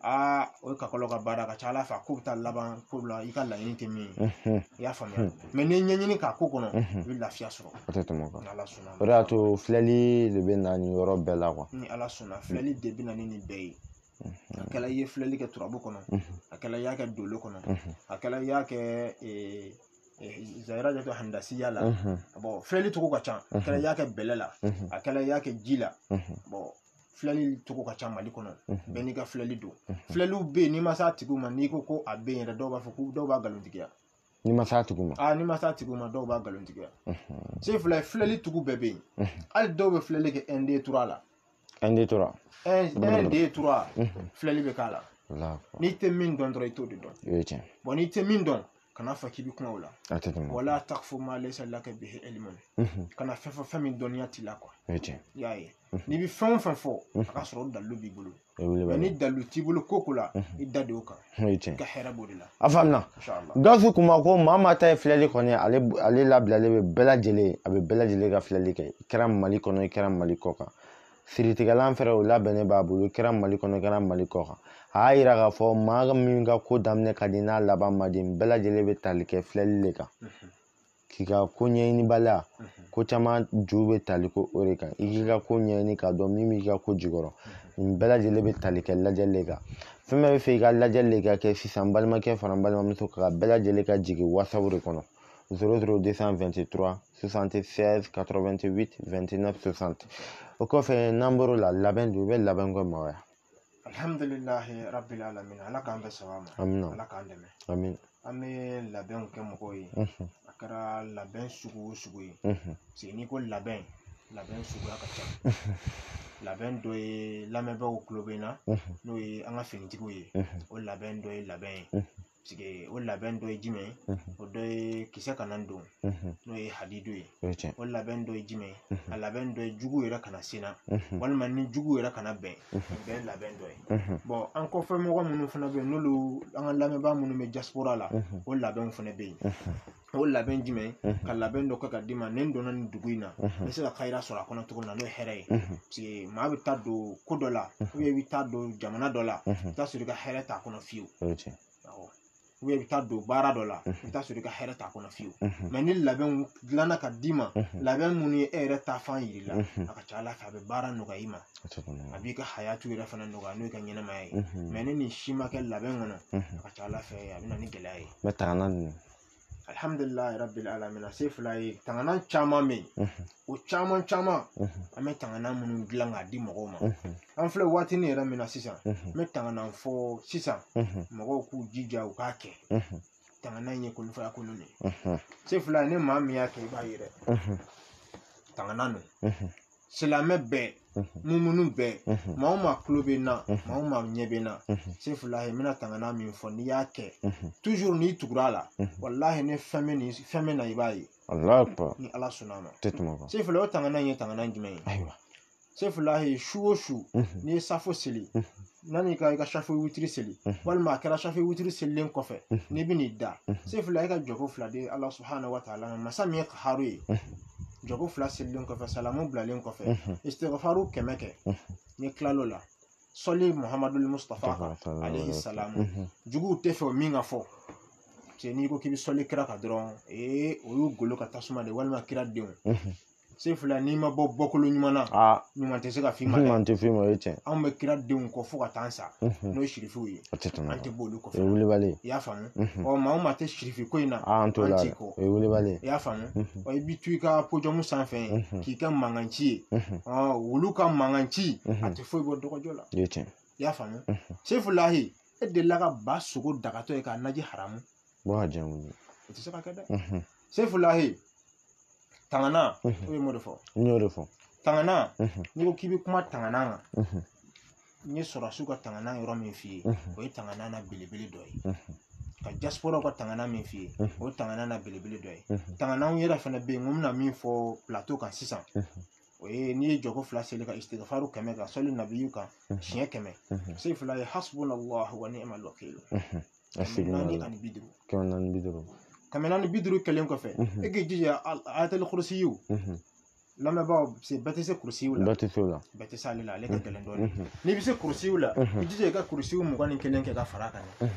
o ye kakɔlɔ ka baara ka ca ala fɛ a ko bɛ taa laban ko la i ka laɲini tɛ min ye i y'a faamuya mɛ n'i ɲɛɲini k'a ko kɔnɔ i bɛ lafiya sɔrɔ o tɛ tɛmɛ kɔ ala sɔnna o de y'a to filɛli de bɛ na nin yɔrɔ bɛɛ la ni ala sɔnna filɛli de bɛ na ni nin bɛɛ ye a kɛla i ye filɛli kɛ turabu kɔnɔ a kɛla i y'a kɛ dolo kɔnɔ a kɛla i y'a kɛ zayira jate handasiya la bon filɛli cogo ka ca a kɛla i y'a kɛ bɛlɛ la a kɛla i y'a kɛ ji la bon filɛli cogo ka ca mali kɔnɔ bɛɛ n'i ka filɛli don filɛliw bɛ yen n'i ma s'a tigiw ma n'i ko ko a bɛ yen yɛrɛ dɔw b'a fɔ ko dɔw b'a nkalontigiya n'i ma s'a tigiw ma n'i ma s'a tigiw ma dɔw b'a nkalontigiya se fila filɛli tugu bɛɛ bɛ yen hali dɔw bɛ filɛli kɛ ND tura la ND tura filɛli bɛ k'a la n'i tɛ min dɔn dɔrɔn i t'o de dɔn bon n'i tɛ min dɔn kana fɔ k'i bɛ kuma o la wala taqfu ma laysa laka bihi ilmun kana fɛn min dɔnniya t'i la quoi i y'a ye n'i bɛ fɛn o fɛn fɔ a ka sɔrɔ o dalilu b'i bolo mɛ ni dalilu t'i bolo ko la i da de o kan i ka hɛrɛ b'o de la a faamuna Gawusu kuma ko maa maa ta ye filɛli kɔni ale labilalen bɛ bɛɛ lajɛlen a bɛ bɛɛ lajɛlen ka filɛli kɛ i kɛra Mali kɔnɔ i kɛra Mali kɔ kan siritigɛlan fɛnɛ o labɛnnen b'a bolo i kɛra Mali kɔnɔ i kɛra Mali kɔ kan a y'a yira k'a fɔ maa min ka ko daminɛ ka di n'a laban ma di bɛɛ lajɛlen bɛ tali kɛ filɛli de kan k'i ka ko ɲɛɲinibaliya ko caman ju bɛ tali ko o de kan i k'i ka ko ɲɛɲini k'a dɔn min b'i ka ko jukɔrɔ nin bɛɛ lajɛlen bɛ tali kɛ lajɛli de kan fɛn bɛɛ bɛ fɛ i ka lajɛli de ka kɛ sisan balimakɛ fara balimamuso ka bɛɛ lajɛlen ka jigin WhatsApp de kɔnɔ 00223 76 88 29 60 o kɔfɛ n'an bɔr'o la labɛn don i bɛ labɛn kɛ mɔgɔ ye alhamdulilahi rabbil alamin ala k'an bɛɛ saba ma amina ala k'an dɛmɛ amin an bɛ labɛnw kɛ mɔgɔw ye a kɛra labɛn sugu o sugu ye parce que n'i ko labɛn suguya ka ca labɛn dɔ ye lamɛnbaaw tulo bɛ na n'o ye an ka finitigiw ye o labɛn dɔ ye labɛn ye parce que o labɛn dɔ ye jumɛn ye o dɔ ye kisɛ kana don n'o ye hadidu ye o labɛn dɔ ye jumɛn ye a labɛn dɔ ye jugu yɛrɛ kana senna walima ni jugu yɛrɛ kana bɛn o bɛɛ ye labɛn dɔ ye bon an kɔfɛ mɔgɔ minnu fana bɛ yen n'olu an ka lamɛnbaa minnu bɛ diaspora la o labɛnw fana bɛ yen o labɛn jumɛn ka labɛn dɔ kɛ ka d'i ma ni n donna nin dugu in na n bɛ se ka kayira sɔrɔ a kɔnɔ cogo min na n'o ye hɛrɛ ye parce que maa bɛ taa don ko dɔ la ou bien i bɛ taa don jamana dɔ la i bɛ taa sɔrɔ i ka hɛrɛ t'a kɔnɔ fiyewu ou bien i bɛ taa don baara dɔ la i bɛ taa sɔrɔ i ka hɛrɛ t'a kɔnɔ fiyewu mɛ ni labɛnw dilanna ka d'i ma labɛn minnu ye e yɛrɛ ta fan yiri la a ka ca ala fɛ a bɛ baara nɔgɔya i ma a b'i ka hayatu yɛrɛ fana nɔgɔya n'o ye ka ɲɛnamaya ye mɛ ni nin si ma kɛ labɛn kɔnɔ a ka ca ala fɛ a bɛ na ni gɛlɛya ye mɛ tagana ninnu alhamdulilahi rabbil alamin se fila ye tanganan caman bɛ yen o caman an bɛ tanganan minnu dilan k'a di mɔgɔw ma an filɛ waatinin yɛrɛ min na sisan n bɛ tanganan fɔ sisan mɔgɔw k'u jija u k'a kɛ tangana ye kulu fa kulu ne se fula ne ma mi ya ke ba yire tangana no silame be mumunu be ma ma klobe na ma ma nyebe na se fula he mina tangana mi fo ni ya ke toujours ni tugura la wallahi ne femme na ibayi Allah akbar ni ala sunama tetuma se fula tangana ye tangana jime aywa se fula he shu ni safo sili nani ka shafe witri seli walma kera shafe witri selen kofe ni bini da se fula ka jogo fula de Allah subhanahu wa ta'ala masami ka haru jogo fula selen kofe salamu blalen kofe istighfaru kemeke ni klalo la soli muhammadul mustafa alayhi salam jugu tefo minga fo ce ni ko kibi soli kira ka dron o yu golo ka tasuma de walma kira deun se fula ni ma bo bokolo nyumana nyuma te se ka fima man te fima yete an be kira deun ko fo ka tansa no shirifu yi an te bolu ko wuli bale ya famu o ma te shirifi ko ina an to la wuli bale ya famu o bitu ka pojo musan fe ki ka manganchi wulu ka manganchi ate fo bo dogo jola yete ya famu se fula hi e de la ka basugo daga to e ka naji haramu bo hajamu ite se ka kada se fula hi tangana o ye modefo nyodefo tangana ni ko kibi kuma tangana nga ni sora suka tangana yoro min fi o ye tangana na belebele do ye ka diaspora ko tangana min fi o tangana na belebele do ye tangana yera fana be ngum na min fo plateau kan sisan o ye ni jogo fla sele ka istighfaru kame ka soli nabiyu ka shiye kame sai fla ya hasbunallahu wa ni'mal wakeel asigna ani bidru kanan bidru kamena bidru kelen ko fe e ge jija ayatul kursiyu lama ba se batise kursiyu la batisa la le ka kelen doni ni bi se kursiyu la jija ka kursiyu mu gani kelen ke ka faraka ne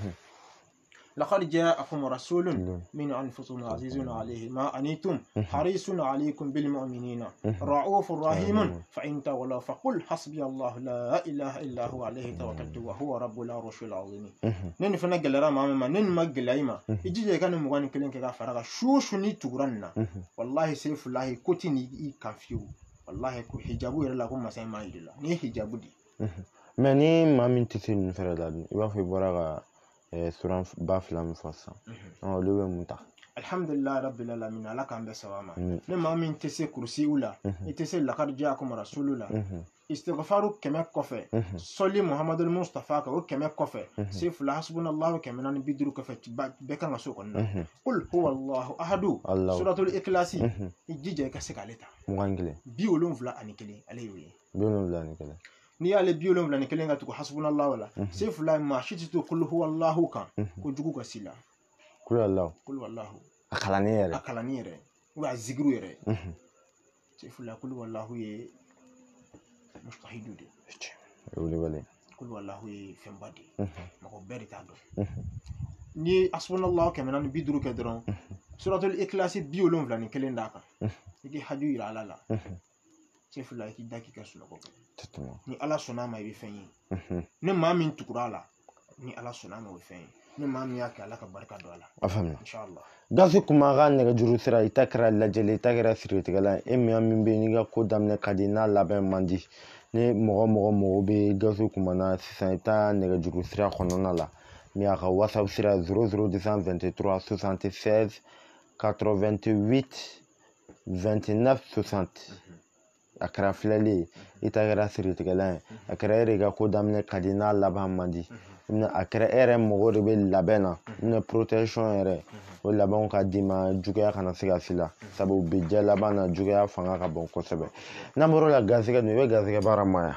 لقد جاءكم رسول من أنفسكم عزيز عليه ما أنتم حريص عليكم بالمؤمنين رؤوف رحيم فإن تولوا فقل حسبي الله لا إله إلا هو عليه توكلت وهو رب العرش العظيم نين فنا جلرا ما نين ما جلايما يجي كان مغاني كلين كذا فرقة شو ني تغرنا والله سيف الله كوتيني كافيو والله كو حجابو يرلا كو مساي ما يدلا ني حجابو دي مني ما من تسين فرادان يبقى في براغا سوران بافلام فاسا لو مونتا alhamdulillah rabbil alamin ala kan be sawama ne ma min tese kursi ula itese laqad jaakum rasuluna istighfaru kama kofe soli muhammadul mustafa ka o kama kofe sif la hasbunallahu kama nan bidru kofe be kan so kon qul huwa allah ahadu suratul ikhlas ijije ka sekaleta mwangle bi olon vla anikele aleyoyi bi olon vla anikele ni ale bi olon vla anikele ngatu ko hasbunallahu wala sif la ma shitu qul huwa allah kan ko jugu ka sila kul wallahu akalani yere wa zikru yere sif la kul wallahu ye mustahidu de wuli wale kul wallahu ye fembadi mako beri tado ni asbunallahu kamanan bidru kadron suratul ikhlas bi olon vla ni kelen daka iki haju ira ala sif la ki dakika sulo ko ni ala sonama be fenyi ne ma min tukurala ni ala sonama be fenyi ni ma min yake ala ka barka do ala afamna inshallah gasu kuma ga ne ga juru sira itakra lajele itakra siritigala emi amin be ni ga ko damne kadina laben mandi ne mogo be gasu kuma na sisan ita ne ga juru sira khonona la mi aka whatsapp sira 00223 76 88 29 60 akra flali itakra siritigala akra rega ko damne kadina laben mandi na akra ere mogo be labena ne protection ere o laban ka dima jugaya kana se ka fila sabu be jala bana jugaya fanga ka bon kosebe namoro la gazega no be gazega baramaya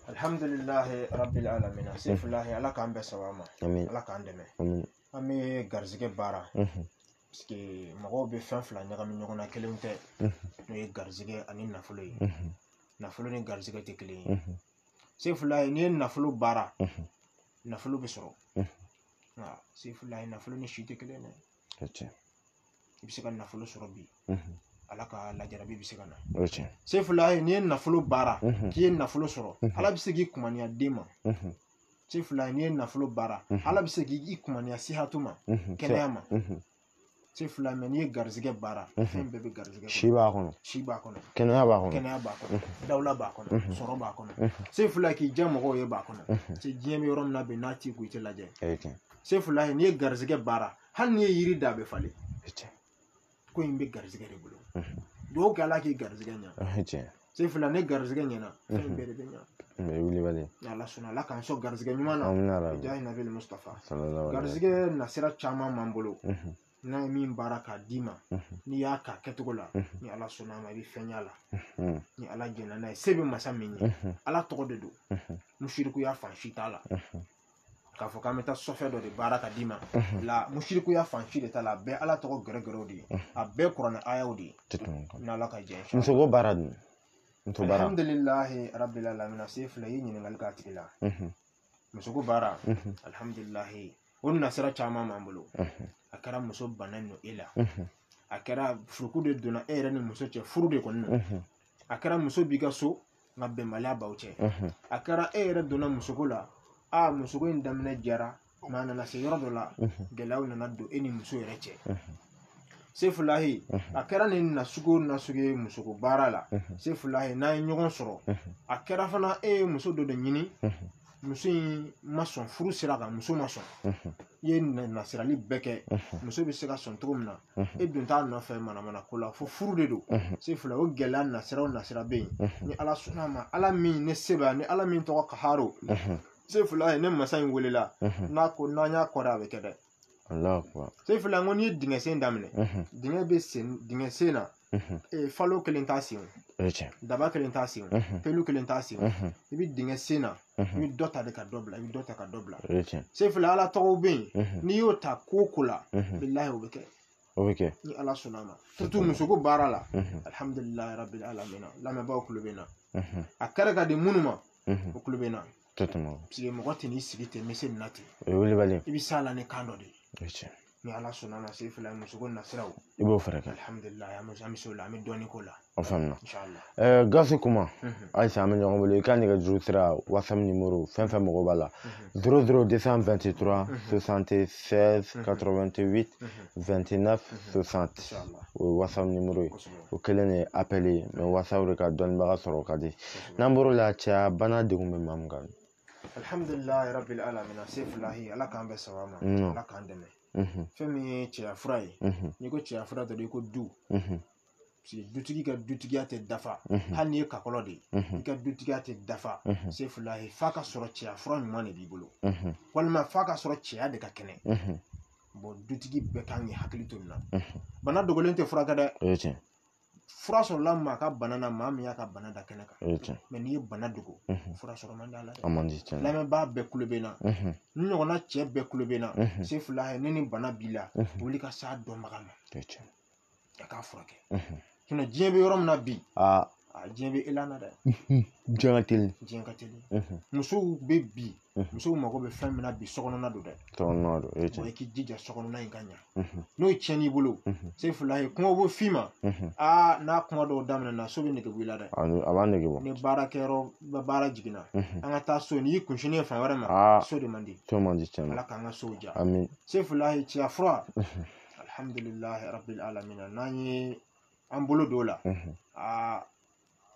alhamdulillah rabbil alamin sifullah ala kan be sawama amin ala kan deme amin ami garzige bara parce que mogo be fen fla nyaga mi nyogona kelente no e garzige ani nafulo yi nafulo ni garzige te kelen sifullah ni nafulo bara nafulo be soro sifullah nafulo ni shite kelen bisika nafulo soro bi ala ka lajarabi bisika na sifullah ni nafulo bara ki nafulo soro ala bisigi kumaniya dema sifullah ni nafulo bara ala bisigi kumaniya sihatuma kenema sifullah ni garzige bara fen bebe garzige shiba kono kenaya ba kono dawla ba kono soro ba kono sifullah ki jamo ko ye ba kono se jemi yorom na be nati ku ite laje sifullah ni garzige bara hali n'i ye yiri da a bɛ falen ko in bɛ garizigɛ de bolo dugawu kɛ ala k'i garizigɛ ɲa se fila ne garizigɛ ɲɛna fɛn bɛɛ de bɛ ɲa ni ala sɔnna ala k'an sɔn garizigɛ ɲuman na jahi nabi mustafa garizigɛ nasira caman m'an bolo n'a ye min baara k'a d'i ma n'i y'a k'a kɛcogo la ni ala sɔnna a ma i bɛ fɛn y'a la ni ala jɛnna n'a ye se bɛ masa min ye ala tɔgɔ de don musirikuya fan si t'a la k'a fɔ k'an bɛ taa sɔfɛ dɔ de baara ka d'i ma la musirikuya fan si de t'a la a bɛɛ ala tɔgɔ gɛrɛgɛrɛw de ye a bɛɛ kuranɛ ayaw de ye ni ala ka jɛ muso baara dun alhamdulilahi rabbil alamin se fila i ye ɲininkali k'a tigi la muso ko baara alhamdulilahi o nasira caman m'an bolo a kɛra muso bana nɔ e la a kɛra furuku de donna e yɛrɛ ni muso cɛ furu de kɔni na a kɛra muso b'i ka so nka bɛnbaliya b'aw cɛ a kɛra e yɛrɛ donna musoko la musoko in daminɛ jara nka a nana se yɔrɔ dɔ la gɛlɛyaw nana don e ni muso yɛrɛ cɛ sefulahi a kɛra ni nasugu ye musoko baara la sefulahi n'a ye ɲɔgɔn sɔrɔ a kɛra fana e ye muso dɔ de ɲini muso in ma sɔn furu sira kan muso ma sɔn i ye nasirali bɛɛ kɛ muso bɛ se ka sɔn cogo min na e dun t'a nɔfɛ manamana ko la fo furu de don sefula o gɛlɛya nasira bɛ yen ni ala sɔnna a ma ala min ne seba ni ala min tɔgɔ kaharo sefula ne masa in welela n'a y'a kɔrɔ a bɛ kɛ dɛ sefula ko n'i ye dingɛ sen daminɛ dingɛ bɛ dingɛ sen na falo kelen t'a sen daba kelen t'a sen pelu kelen t'a sen i bɛ dingɛ sen na i bɛ dɔ ta de ka dɔ bila i bɛ dɔ ta ka dɔ bila sefula ala tɔgɔw bɛ yen n'i y'o ta ko la bilahi o bɛ kɛ ni ala sɔnna a ma surtout musoko baara la alhamdulilahi rabbil alamin lamɛnbaaw kulo bɛ na a kɛra ka di minnu ma o kulo bɛ na parce que mɔgɔ tɛ n'i sigi ten n bɛ se nin na ten i bɛ s'a la ni kan dɔ de ye ni ala sɔnna a ma se fila musoko nasiraw i b'o fɛrɛ kɛ alhamdulilahi an bɛ se o la an bɛ dɔɔnin k'o la o faamuna Gawusu Kuma ayisa an bɛ ɲɔgɔn bolo i ka nɛgɛjuru sira whatsapp numéro fɛn fɛn mago b'a la 00223 76 88 29 60 o ye whatsapp numéro ye o kɛlen de ye appel ye mais whatsapp de ka dɔnnibaga sɔrɔ ka di n'an bɔr'o la cɛya bana degun bɛ maa min kan alhamdulilahi rabbil alamin se filahi ala k'an bɛɛ saba ma ala k'an dɛmɛ fɛn min ye cɛya fura ye n'i ko cɛya fura dɔ i ko du dutigi ka dutigiya tɛ dafa hali n'i ye kakɔlɔ de i ka dutigiya tɛ dafa se filahi f'a ka sɔrɔ cɛya fura ɲuman de b'i bolo walima f'a ka sɔrɔ cɛya de ka kɛnɛ bon dutigi bɛɛ kan k'i hakili to nin na bana dogolen tɛ furakɛ dɛ fura sɔrɔla maa ka bana na maa min y'a ka bana da kɛnɛ kan mais n'i ye bana dogo fura sɔrɔ man di a la dɛ lamɛnbaa bɛɛ kulo bɛ na n ɲɔgɔnna cɛ bɛɛ kulo bɛ na se fila ne ni bana b'i la wuli ka s'a dɔnbaga ma a k'a furakɛ diɲɛ bɛ yɔrɔ min na bi diɲɛ bɛ elan na dɛ diɲɛ ka teli musow bɛ bi musow mago bɛ fɛn min na bi sokɔnɔna don dɛ i k'i jija sokɔnɔna in ka ɲa n'o ye tiɲɛn'i bolo se fila ye kuma bɛ f'i ma n'a kuma dɔw daminɛna so bɛ nege bɔ i la dɛ a b'a nege bɔ ni baarakɛyɔrɔ baara jiginna an ka taa so n'i y'i kunsini fan wɛrɛ ma so de man di ala k'an ka sow ja se fila ye cɛya fura alhamdulilahi rabbil alamin n'an ye an bolo don la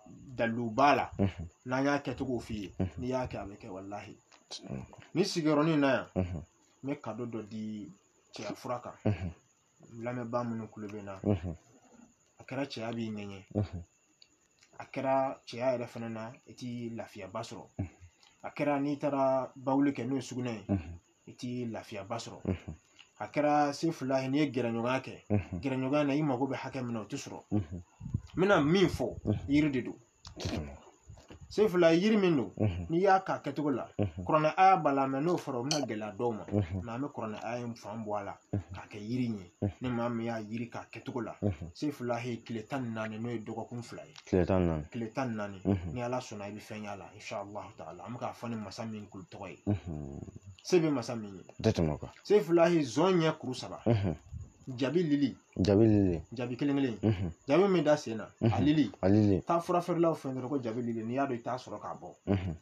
dalilu b'a la n'an y'a kɛcogo f'i ye n'i y'a kɛ a bɛ kɛ walahi ni sigiyɔrɔnin na yan n bɛ kado dɔ di cɛya fura kan lamɛnbaa minnu kulo bɛ na a kɛra cɛya b'i ŋɛɲɛ a kɛra cɛya yɛrɛ fana na i t'i lafiyaba sɔrɔ a kɛra n'i taara bawuli kɛ n'o ye sugunɛ ye i t'i lafiyaba sɔrɔ a kɛra se fila n'i ye gɛrɛɲɔgɔnya kɛ gɛrɛɲɔgɔnya na i mago bɛ hakɛ min na o tɛ sɔrɔ n bɛna min fɔ yiri de don se fila yiri min don n'i y'a k'a kɛcogo la kuranɛ aya b'a la mɛ n'o fɔra o bɛna gɛlɛya dɔw ma mɛ an bɛ kuranɛ aya in fan bɔ a la k'a kɛ yiri in ye ni maa min y'a yiri k'a kɛcogo la se fila ye tile 14 n'o ye dɔgɔkun 2 ye tile 14 ni ala sɔnna i bɛ fɛn y'a la inshallah ta'ala an bɛ k'a fɔ ni masa min kulu tɔgɔ ye se bɛ masa min ye se fila ye zɔn ɲɛ kuru 3 jabi lili jabi kelen kelen jabi min da sen na a lili taa fura feerelaw fɛn dɔrɔn ko jabi lili n'i y'a dɔn i t'a sɔrɔ k'a bɔ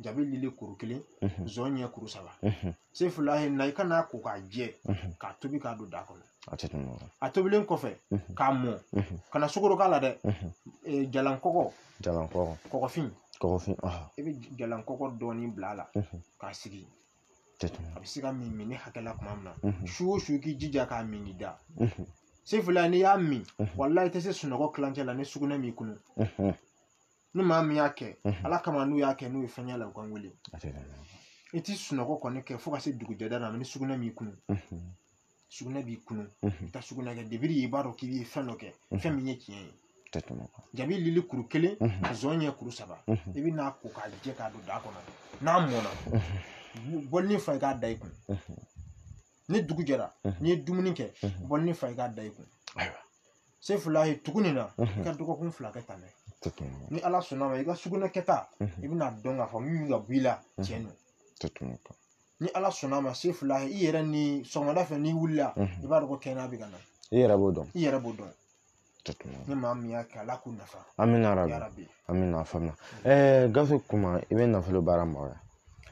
jabi lili kuru 1 zɔn ɲɛ kuru 3 se fila ye na i ka n'a ko k'a jɛ k'a tobi k'a don da kɔnɔ a tobilen kɔfɛ k'a mɔ kana sukoro k'a la dɛ jalankɔgɔ kɔgɔfin i bɛ jalankɔgɔ dɔɔnin bila a la k'a sigi a bɛ se ka min ni hakɛla kuma min na su o su k'i jija k'a min i da sefula n'i y'a min walahi i tɛ se sunɔgɔ kilancɛ la ni sugunɛ m'i kunu ni maa min y'a kɛ ala kama n'u y'a kɛ n'u ye fɛn y'a la u ka n wele i ti sunɔgɔ kɔni kɛ fo ka se dugujɛda la ni sugunɛ m'i kunu sugunɛ b'i kunu i ka sugunɛ kɛ debiri i b'a dɔn k'i ye fɛn dɔ kɛ fɛn min ye tiɲɛ ye jabi lili kuru 1 zɔn ɲɛ kuru 3 i bɛ n'a ko k'a jɛ k'a don da kɔnɔ n'a mɔna bɔlini fa i k'a da i kun ni dugu jɛra n'i ye dumuni kɛ bɔlini fa i k'a da i kun sefulahi tuguni na i ka dɔgɔkun 2 kɛ tan dɛ ni ala sɔnna ma i ka sugunɛ kɛta i bɛna dɔn k'a fɔ min bɛ ka bɔ i la tiɲɛ don ni ala sɔnna ma sefulahi i yɛrɛ ni sɔgɔmada fɛ n'i wulila i b'a dɔn ko kɛnɛya bɛ ka na i yɛrɛ b'o dɔn ni maa min y'a kɛ ala k'u nafa amina rabi amina faamuya gafe kuma i bɛ nafolo baara ma wa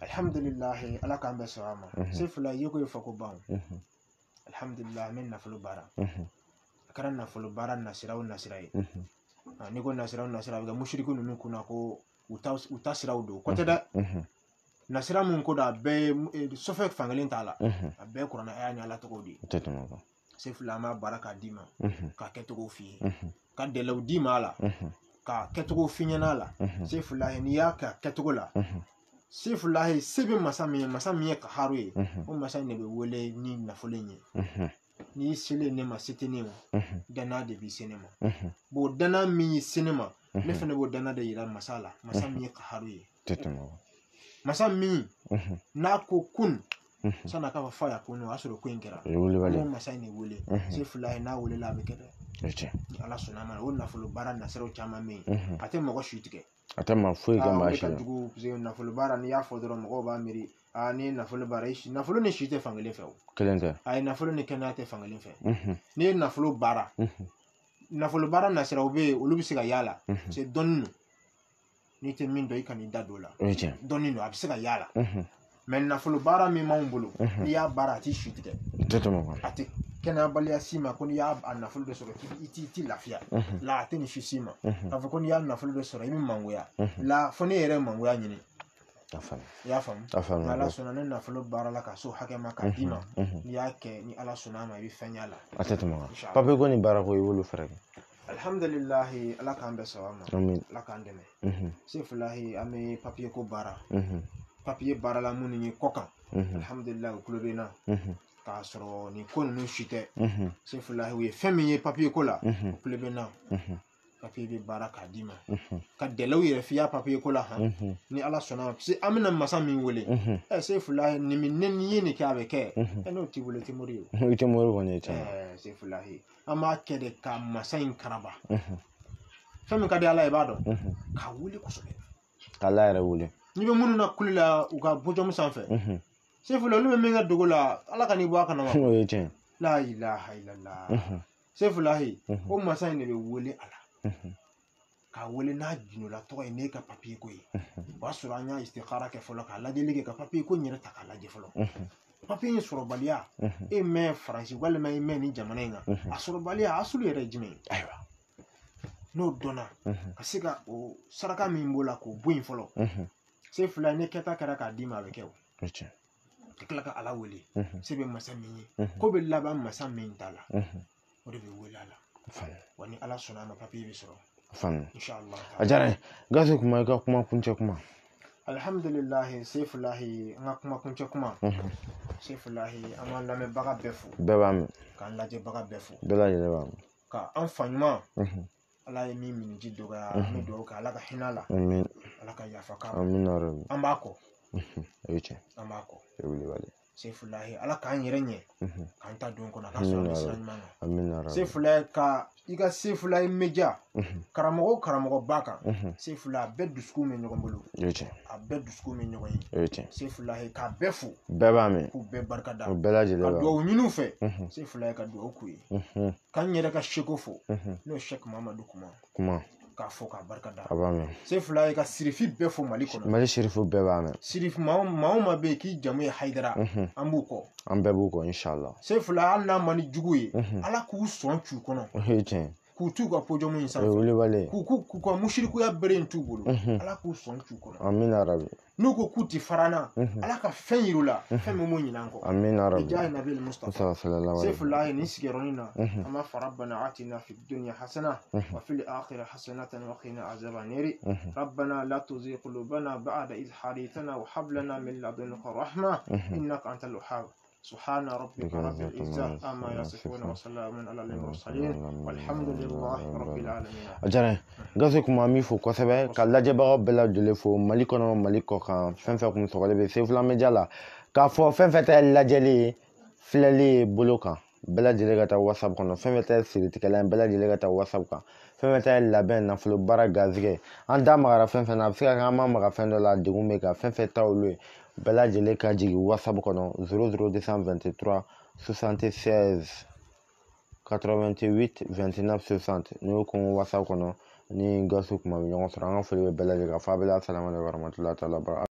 alhamdulilahi ala k'an bɛɛ sɔrɔ a ma sefula i ye ko ye fako ban alhamdulilahi an bɛ nafolo baara a kɛra nafolo baara nasira o nasira ye ni ko nasira o nasira a bɛ kɛ musiriku ninnu kunna ko u ta siraw don kɔtɛ dɛ nasira mun ko da a bɛɛ ye sɔfɛ fankelen t'a la a bɛɛ kuranna a y'a ni ala tɔgɔw de ye sefula an b'a baara k'a d'i ma k'a kɛcogo f'i ye ka dɛlɛw d'i ma a la k'a kɛcogo f'i ɲɛna a la sefulahi n'i y'a kɛ a kɛcogo la sefulahi se bɛ masa min ye kaharu ye o masa in de bɛ wele ni nafolo in ye n'i selen ne ma se tɛ ne ma danna de b'i se ne ma bon danna min y'i se ne ma ne fana b'o danna de yira masa la masa min ye kaharu ye masa min n'a ko kun san'a ka fɔ a ko o y'a sɔrɔ ko in kɛra ne masa in de wele sefulahi n'a welela a bɛ kɛ dɛ ni ala sɔnna ma o nafolo baara nasiraw caman bɛ yen a tɛ mɔgɔ su tigɛ a tɛ maa foyi kɛ maa si la nafolo baara n'i y'a fɔ dɔrɔn mɔgɔw b'a miiri ni ye nafolo baara nafolo ni si tɛ fankelen fɛ o kelen tɛ a ye nafolo ni kɛnɛya tɛ fankelen fɛ n'i ye nafolo baara nasiraw bɛ yen olu bɛ se ka yaala c'est dɔnni don n'i tɛ min dɔn i kan'i da don o la dɔnni don a bɛ se ka yaala mɛ nafolo baara min b'anw bolo n'i y'a baara a t'i su tigɛ a tɛ kɛnɛyabaliya s'i ma ko n'i y'a nafolo dɔ sɔrɔ i t'i lafiya la a tɛ nin si s'i ma k'a fɔ ko n'i y'a nafolo dɔ sɔrɔ i bɛ mangoya la fo ne yɛrɛ ye mangoya ɲini i y'a faamu ala sɔnna ne nafolo baara la ka so hakɛ ma k'a d'i ma n'i y'a kɛ ni ala sɔnna ma i bɛ fɛn y'a la a tɛ tɛmɛ papiye ko ni baara ko i b'olu fɛɛrɛ kɛ alhamdulilahi ala k'an bɛɛ sɔrɔ a ma ala k'an dɛmɛ sefulahi an bɛ papiye ko baara papiye baara la minnu ye kɔ kan alhamdulilahi u tulo bɛ n na k'a sɔrɔ nin ko ninnu si tɛ sefulahi u ye fɛn min ye papiye ko la u tulo bɛ n na papiye bɛ baara k'a d'i ma ka dɛlɛw yɛrɛ f'i y'a papiye ko la ni ala sɔnna ma parce que an bɛna masa min wele sefulahi nin ye nin kɛ a bɛ kɛ n'o t'i wele i tɛ mori ye i tɛ mori kɔni ye tiɲɛ sefulahi an b'a kɛ de ka masa in karaba fɛn min ka di ala ye i b'a dɔn k'a wele kosɛbɛ k'ala yɛrɛ wele n'i bɛ minnu na kuli la u ka bɔjɔmu sanfɛ sefulahi olu bɛ min kɛ dogo la ala ka n'i bɔ a kana ma o ye tiɲɛ la ilaha illallah sefulahi o masa in de bɛ wele a la k'a wele n'a junola tɔgɔ ye ne ka papiye ko ye o y'a sɔrɔ an y'a istikara kɛ fɔlɔ k'a lajɛli kɛ ka papiye ko in yɛrɛ ta k'a lajɛ fɔlɔ papiye in sɔrɔbaliya e mɛn faransi walima e mɛn ni jamana in kan a sɔrɔbaliya a sulu yɛrɛ ye jumɛn ye ayiwa n'o dɔnna ka se ka o saraka min b'o la k'o bɔ yen fɔlɔ sefulahi ne kɛta kɛra k'a d'i ma a bɛ kɛ o ka tila ka ala wele se bɛ masa min ye ko bɛ laban masa min ta la o de bɛ wele a la wa ni ala sɔnna a ma papiye bɛ sɔrɔ inshallah a diyara n ye gase kuma i ka kuma kuncɛ kuma alhamdulilahi sefulahi an ka kuma kuncɛ kuma sefulahi an b'an lamɛnbaga bɛɛ fo bɛɛ b'a mɛn k'an lajɛbaga bɛɛ fo bɛɛ lajɛlen b'a mɛn ka an fa ɲuman ala ye min miniji dɔgɔya an bɛ dugawu kɛ ala ka hinɛ la ala ka yafa k'a ma an b'a kɔ o ye tiɲɛ an b'a kɔ sefulahi ala k'an yɛrɛ ɲɛ k'an ta don kɔnɔ a ka sɔrɔ an bɛ sira ɲuman kan sefulahi ka i ka sefulahi meja karamɔgɔ ba kan sefulahi a bɛɛ dusukun bɛ ɲɔgɔn bolo a bɛɛ dusukun bɛ ɲɔgɔn ye sefulahi k'a bɛɛ fo bɛɛ b'a mɛn k'u bɛɛ barika da o bɛɛ lajɛlen ka dugawu ɲini u fɛ sefulahi ka dugawu k'u ye k'an yɛrɛ ka seko fo n'o ye sɛki mamadu kuma k'a fɔ k'a barika da a b'a mɛn sefulahi ka sirifi bɛɛ fo mali kɔnɔ mali sirifu bɛɛ b'a mɛn sirifi maa o maa bɛ yen k'i jamu ye hayidara an b'u kɔ an bɛɛ b'u kɔ inshallah sefulahi hali n'a man ni jugu ye ala k'u sɔn c'u kɔnɔ o ye tiɲɛ k'u t'u ka podium in sanfɛ k'u ka musirikuya bere in t'u bolo ala k'u sɔn c'u kɔnɔ amina rabi n'u ko k'u ti farana ala ka fɛn yir'u la fɛn min m'o ɲin'an kɔ amina rabi bijaahi nabil mustafa sefulahi nin sigiyɔrɔnin na an b'a fɔ rabbana atina fi dunya hasana wa fil akhirati hasanatan wa qina azaban nari rabbana la tuzigh qulubana ba'da idh hadaytana wa hab lana min ladunka rahma innaka antal wahhab سبحان ربك رب العزة عما يصفون وسلام على المرسلين والحمد لله رب العالمين. Ajara gaso kuma mi fo kosɛbɛ ka lajɛbagaw bɛɛ lajɛlen fo Mali kɔnɔ Mali kɔ kan fɛn fɛn kun sɔgɔlen bɛ Sefula Media la k'a fɔ fɛn fɛn tɛ lajɛli ye filɛli ye bolo kan bɛɛ lajɛlen ka taa WhatsApp kɔnɔ fɛn fɛn tɛ siritigɛla ye bɛɛ lajɛlen ka taa WhatsApp kan fɛn fɛn tɛ labɛn nafolo baara gazigɛ an da magara fɛn fɛn na a bɛ se ka kɛ an ma maga fɛn dɔ la degun bɛ ka fɛn fɛn ta olu ye bɛɛ lajɛlen ka jigin WhatsApp kɔnɔ 00223 76 88 29 60 n'i y'o kun WhatsApp kɔnɔ ni gaso kuma bɛ ɲɔgɔn sɔrɔ an ka foli bɛ bɛɛ lajɛlen ka fɔ a bɛɛ la salamu aleykum wa rahmatulahi taala